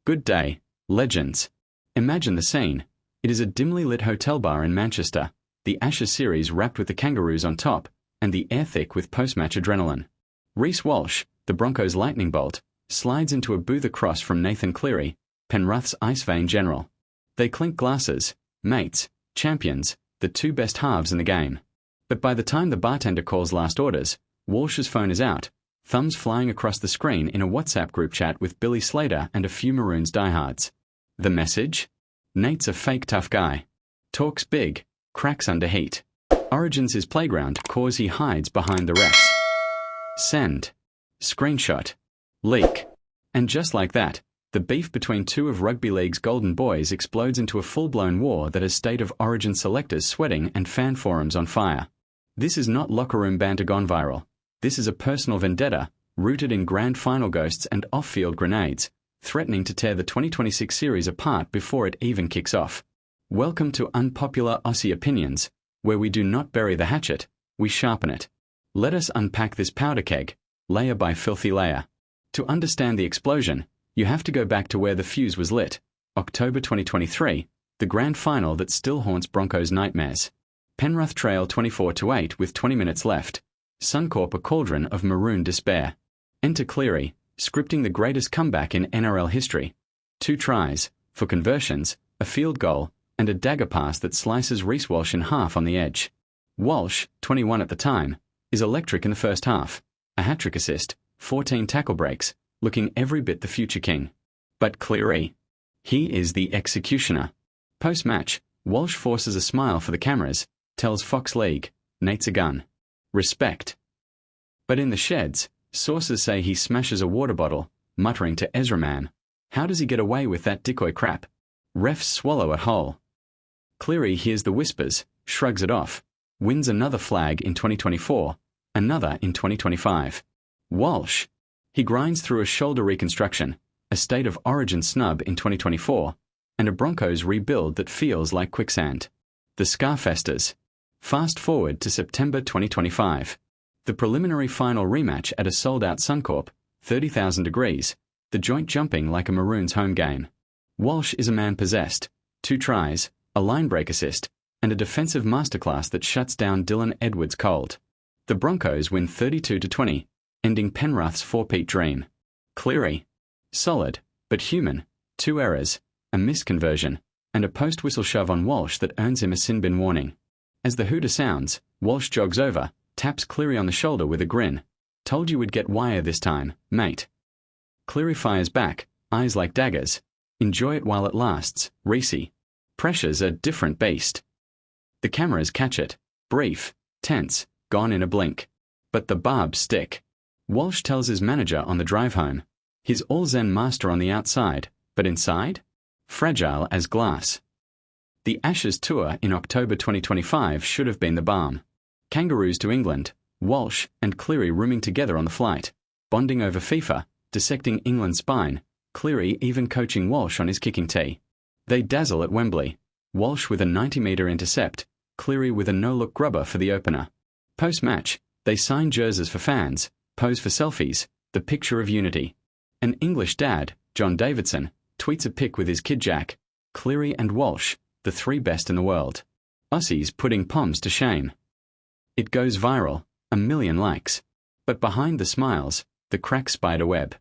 Good day, legends. Imagine the scene. It is a dimly lit hotel bar in Manchester, the Ashes series wrapped with the Kangaroos on top, and the air thick with post-match adrenaline. Reece Walsh, the Broncos' lightning bolt, slides into a booth across from Nathan Cleary, Penrith's ice vein general. They clink glasses, mates, champions, the two best halves in the game. But by the time the bartender calls last orders, Walsh's phone is out, thumbs flying across the screen in a WhatsApp group chat with Billy Slater and a few Maroons diehards. The message? Nate's a fake tough guy. Talks big, cracks under heat. Origin's his playground cause he hides behind the refs. Send. Screenshot. Leak. And just like that, the beef between two of rugby league's golden boys explodes into a full-blown war that has State of Origin selectors sweating and fan forums on fire. This is not locker room banter gone viral. This is a personal vendetta, rooted in grand final ghosts and off-field grenades, threatening to tear the 2026 series apart before it even kicks off. Welcome to Unpopular Aussie Opinions, where we do not bury the hatchet, we sharpen it. Let us unpack this powder keg, layer by filthy layer. To understand the explosion, you have to go back to where the fuse was lit, October 2023, the grand final that still haunts Broncos' nightmares. Penrith trail 24-8 with 20 minutes left. Suncorp a cauldron of maroon despair. Enter Cleary, scripting the greatest comeback in NRL history. 2 tries, for conversions, a field goal, and a dagger pass that slices Reece Walsh in half on the edge. Walsh, 21 at the time, is electric in the first half. A hat-trick assist, 14 tackle breaks, looking every bit the future king. But Cleary? He is the executioner. Post-match, Walsh forces a smile for the cameras, tells Fox League, Nate's a gun. Respect. But in the sheds, sources say he smashes a water bottle, muttering to Ezra Mam. How does he get away with that decoy crap? Refs swallow it whole. Cleary hears the whispers, shrugs it off, wins another flag in 2024, another in 2025. Walsh. He grinds through a shoulder reconstruction, a State of Origin snub in 2024, and a Broncos rebuild that feels like quicksand. The scar festers. Fast forward to September 2025. The preliminary final rematch at a sold-out Suncorp, 30,000 degrees, the joint jumping like a Maroons home game. Walsh is a man possessed, 2 tries, a line break assist, and a defensive masterclass that shuts down Dylan Edwards cold. The Broncos win 32-20, ending Penrith's 4-peat dream. Cleary. Solid, but human, 2 errors, a missed conversion, and a post-whistle shove on Walsh that earns him a sin bin warning. As the hooter sounds, Walsh jogs over, taps Cleary on the shoulder with a grin. Told you we'd get wire this time, mate. Cleary fires back, eyes like daggers. Enjoy it while it lasts, Reece. Pressure's a different beast. The cameras catch it, brief, tense, gone in a blink. But the barbs stick. Walsh tells his manager on the drive home. He's all Zen master on the outside, but inside? Fragile as glass. The Ashes tour in October 2025 should have been the balm. Kangaroos to England, Walsh and Cleary rooming together on the flight, bonding over FIFA, dissecting England's spine, Cleary even coaching Walsh on his kicking tee. They dazzle at Wembley, Walsh with a 90-metre intercept, Cleary with a no-look grubber for the opener. Post-match, they sign jerseys for fans, pose for selfies, the picture of unity. An English dad, John Davidson, tweets a pic with his kid Jack, Cleary and Walsh, the 3 best in the world. Aussies putting Poms to shame. It goes viral, 1 million likes. But behind the smiles, the crack spider web.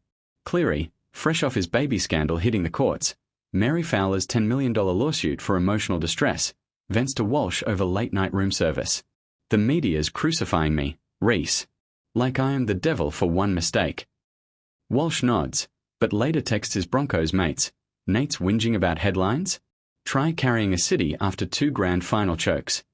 Cleary, fresh off his baby scandal hitting the courts, Mary Fowler's $10 million lawsuit for emotional distress, vents to Walsh over late-night room service. The media's crucifying me, Reece. Like I am the devil for one mistake. Walsh nods, but later texts his Broncos mates, Nate's whinging about headlines? Try carrying a city after 2 grand final chokes.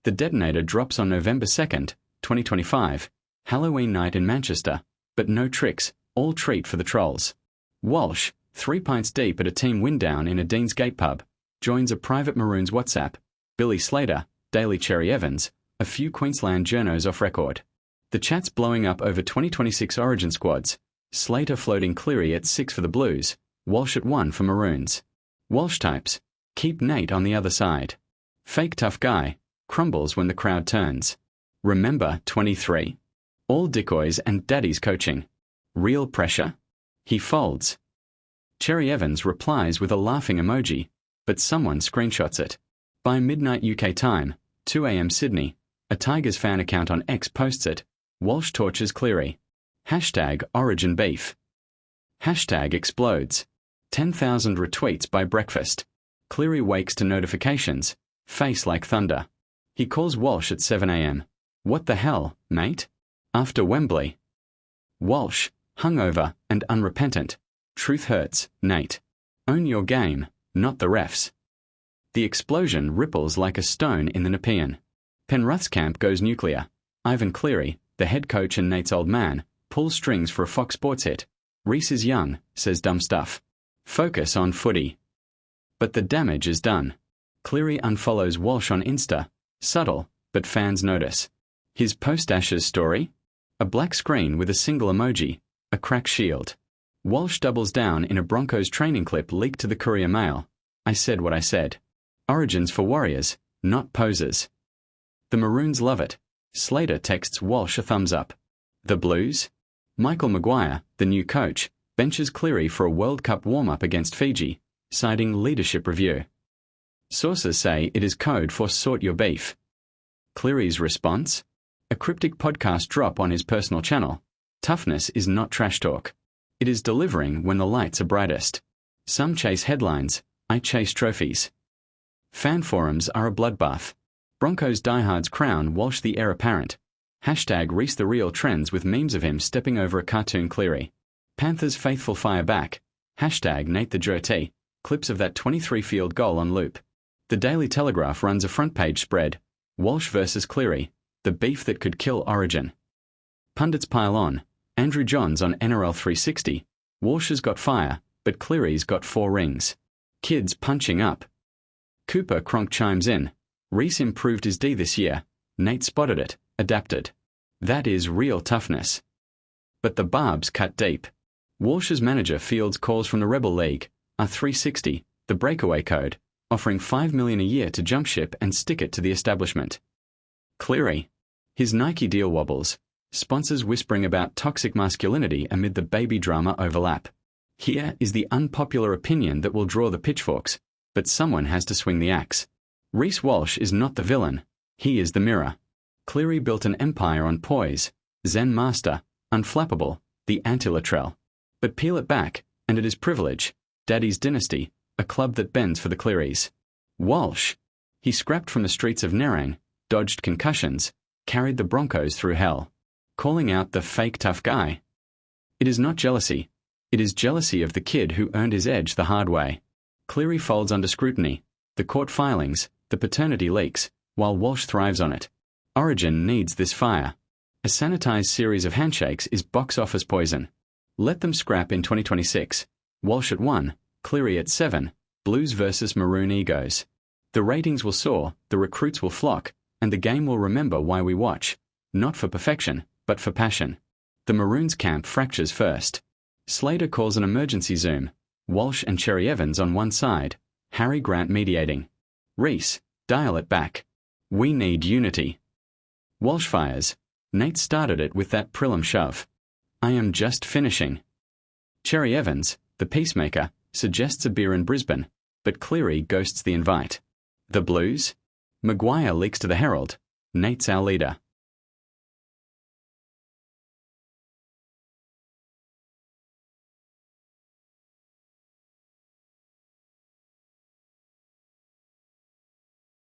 The detonator drops on November 2nd, 2025, Halloween night in Manchester, but no tricks, all treat for the trolls. Walsh, 3 pints deep at a team win-down in a Dean's Gate pub, joins a private Maroons WhatsApp, Billy Slater, Daily Cherry Evans, a few Queensland journos off record. The chat's blowing up over 2026 Origin squads, Slater floating Cleary at 6 for the Blues, Walsh at 1 for Maroons. Walsh types, keep Nate on the other side. Fake tough guy, crumbles when the crowd turns. Remember 23. All decoys and daddy's coaching. Real pressure. He folds. Cherry Evans replies with a laughing emoji, but someone screenshots it. By midnight UK time, 2 a.m. Sydney, a Tigers fan account on X posts it. Walsh tortures Cleary. #Origin beef. #explodes. 10,000 retweets by breakfast. Cleary wakes to notifications. Face like thunder. He calls Walsh at 7 a.m. What the hell, mate? After Wembley. Walsh, hungover and unrepentant. Truth hurts, Nate. Own your game, not the refs. The explosion ripples like a stone in the Nepean. Penrith's camp goes nuclear. Ivan Cleary, the head coach and Nate's old man, pulls strings for a Fox Sports hit. Reece is young, says dumb stuff. Focus on footy. But the damage is done. Cleary unfollows Walsh on Insta. Subtle, but fans notice. His post-Ashes story? A black screen with a single emoji, a cracked shield. Walsh doubles down in a Broncos training clip leaked to the Courier Mail. I said what I said. Origins for warriors, not posers. The Maroons love it. Slater texts Walsh a thumbs up. The Blues? Michael Maguire, the new coach, benches Cleary for a World Cup warm-up against Fiji, citing leadership review. Sources say it is code for sort your beef. Cleary's response? A cryptic podcast drop on his personal channel. Toughness is not trash talk. It is delivering when the lights are brightest. Some chase headlines, I chase trophies. Fan forums are a bloodbath. Broncos diehards crown Walsh the heir apparent. #Reece the real trends with memes of him stepping over a cartoon Cleary. Panthers faithful fire back. #Nate the Jerty. Clips of that 23-field goal on loop. The Daily Telegraph runs a front-page spread. Walsh versus Cleary. The beef that could kill Origin. Pundits pile on. Andrew Johns on NRL 360. Walsh has got fire, but Cleary's got 4 rings. Kids punching up. Cooper Cronk chimes in. Reece improved his D this year. Nate spotted it, adapted. That is real toughness. But the barbs cut deep. Walsh's manager fields calls from the Rebel League, R360, the breakaway code, offering $5 million a year to jump ship and stick it to the establishment. Cleary. His Nike deal wobbles. Sponsors whispering about toxic masculinity amid the baby drama overlap. Here is the unpopular opinion that will draw the pitchforks, but someone has to swing the axe. Reece Walsh is not the villain. He is the mirror. Cleary built an empire on poise, Zen master, unflappable, the anti-latrell. But peel it back, and it is privilege, Daddy's dynasty, a club that bends for the Clearys. Walsh. He scrapped from the streets of Nerang, dodged concussions, carried the Broncos through hell. Calling out the fake tough guy. It is not jealousy. It is jealousy of the kid who earned his edge the hard way. Cleary folds under scrutiny. The court filings, the paternity leaks, while Walsh thrives on it. Origin needs this fire. A sanitized series of handshakes is box office poison. Let them scrap in 2026. Walsh at 1, Cleary at 7, Blues versus Maroon egos. The ratings will soar, the recruits will flock, and the game will remember why we watch. Not for perfection, but for passion. The Maroons camp fractures first. Slater calls an emergency Zoom. Walsh and Cherry Evans on one side. Harry Grant mediating. Reece, dial it back. We need unity. Walsh fires. Nate started it with that Prilim shove. I am just finishing. Cherry Evans, the peacemaker, suggests a beer in Brisbane, but Cleary ghosts the invite. The Blues? Maguire leaks to the Herald. Nate's our leader.